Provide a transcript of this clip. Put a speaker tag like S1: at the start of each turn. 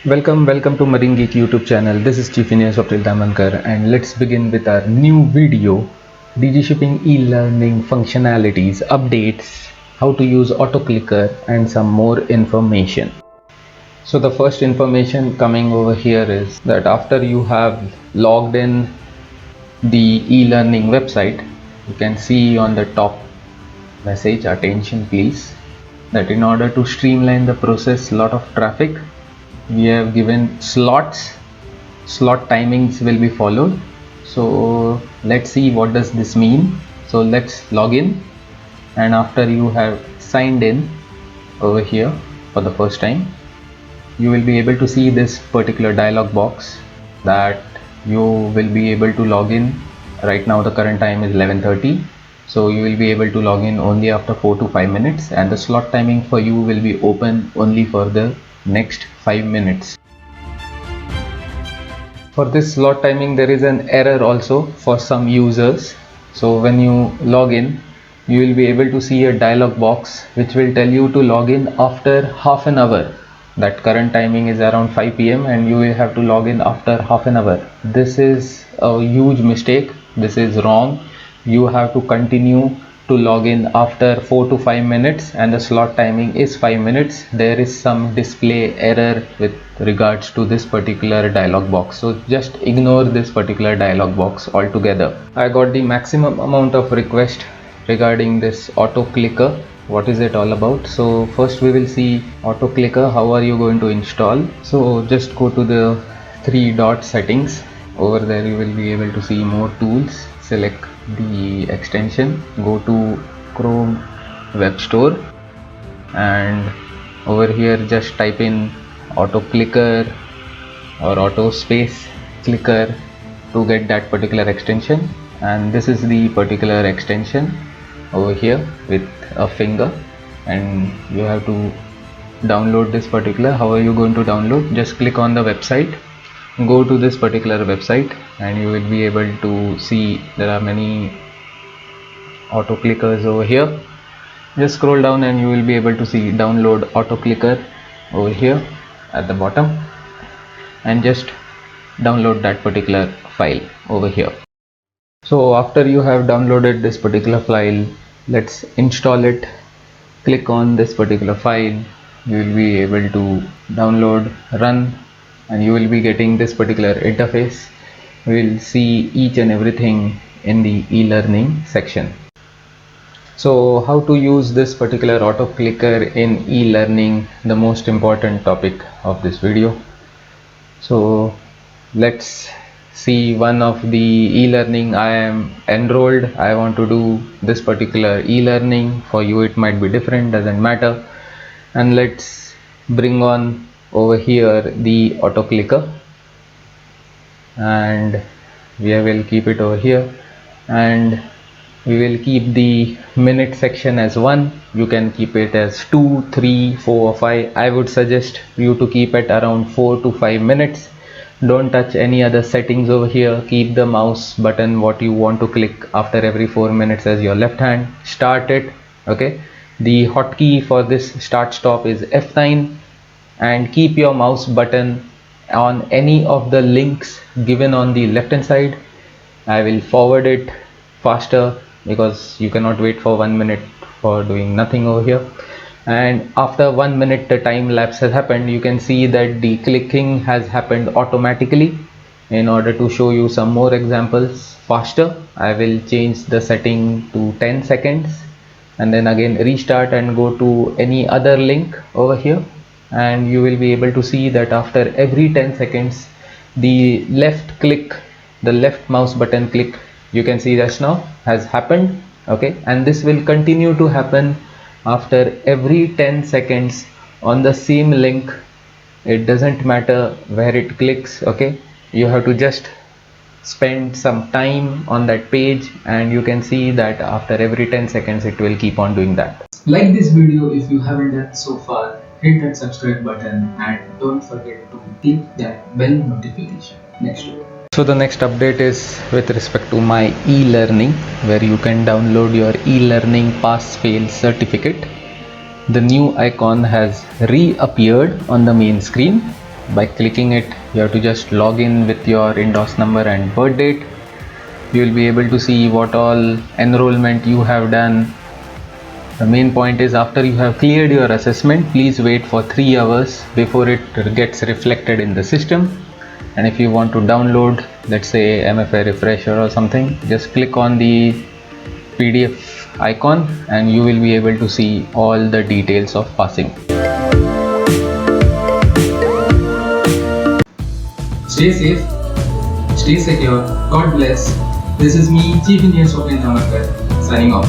S1: Welcome to Marine Geek YouTube channel. This is Chief Engineer Swapnil Damankar, and let's begin with our new video, DigiShipping e-learning functionalities, updates, how to use AutoClicker and some more information. So the first information coming over here is that after you have logged in the e-learning website, you can see on the top message, attention please, that in order to streamline the process, lot of traffic, we have given slot timings will be followed. So let's see what does this mean. So let's log in, and after you have signed in over here for the first time, you will be able to see this particular dialog box that you will be able to log in. Right now the current time is 11:30, so you will be able to log in only after 4 to 5 minutes, and the slot timing for you will be open only for the next 5 minutes. For this slot timing, there is an error also for some users. So when you log in, you will be able to see a dialog box which will tell you to log in after half an hour. That current timing is around 5 p.m. and you will have to log in after half an hour. This is a huge mistake. This is wrong. You have to continue to log in after 4 to 5 minutes, and the slot timing is 5 minutes. There is some display error with regards to this particular dialog box, so just ignore this particular dialog box altogether. I got the maximum amount of request regarding this auto clicker. What is it all about? So first we will see auto clicker. How are you going to install? So just go to the 3 dot settings. Over there you will be able to see more tools. Select the extension, go to Chrome Web Store, and over here just type in auto clicker or auto space clicker to get that particular extension. And this is the particular extension over here with a finger, and you have to download this particular. How are you going to download? Just click on the website, go to this particular website, and you will be able to see there are many auto clickers over here. Just scroll down and you will be able to see download auto clicker over here at the bottom, and just download that particular file over here. So after you have downloaded this particular file, let's install it. Click on this particular file, you will be able to download, run, and you will be getting this particular interface. We will see each and everything in the e-learning section. So how to use this particular auto clicker in e-learning, the most important topic of this video. So let's see one of the e-learning. I am enrolled, I want to do this particular e-learning. For you it might be different, doesn't matter. And let's bring on over here the auto clicker, and we will keep it over here, and we will keep the minute section as 1. You can keep it as 2, 3, 4 or 5. I would suggest you to keep it around 4 to 5 minutes. Don't touch any other settings over here. Keep the mouse button what you want to click after every 4 minutes as your left hand. Start it. Okay, the hotkey for this start stop is F9, and keep your mouse button on any of the links given on the left hand side. I will forward it faster because you cannot wait for 1 minute for doing nothing over here. And after 1 minute the time lapse has happened, you can see that the clicking has happened automatically. In order to show you some more examples faster, I will change the setting to 10 seconds and then again restart and go to any other link over here, and you will be able to see that after every 10 seconds the left click, the left mouse button click, you can see just now has happened. Okay, and this will continue to happen after every 10 seconds on the same link. It doesn't matter where it clicks. Okay, you have to just spend some time on that page, and you can see that after every 10 seconds it will keep on doing that.
S2: Like this video if you haven't done so far, hit that subscribe button and don't forget to click that bell notification next to it.
S1: So the next update is with respect to my e-learning, where you can download your e-learning pass-fail certificate. The new icon has reappeared on the main screen. By clicking it, you have to just log in with your INDOS number and birth date. You will be able to see what all enrollment you have done. The main point is, after you have cleared your assessment, please wait for 3 hours before it gets reflected in the system. And if you want to download, let's say MFA refresher or something, just click on the PDF icon and you will be able to see all the details of passing.
S2: Stay safe, stay secure, God bless. This is me, Chief Engineer Swapnil Dhamakar, signing off.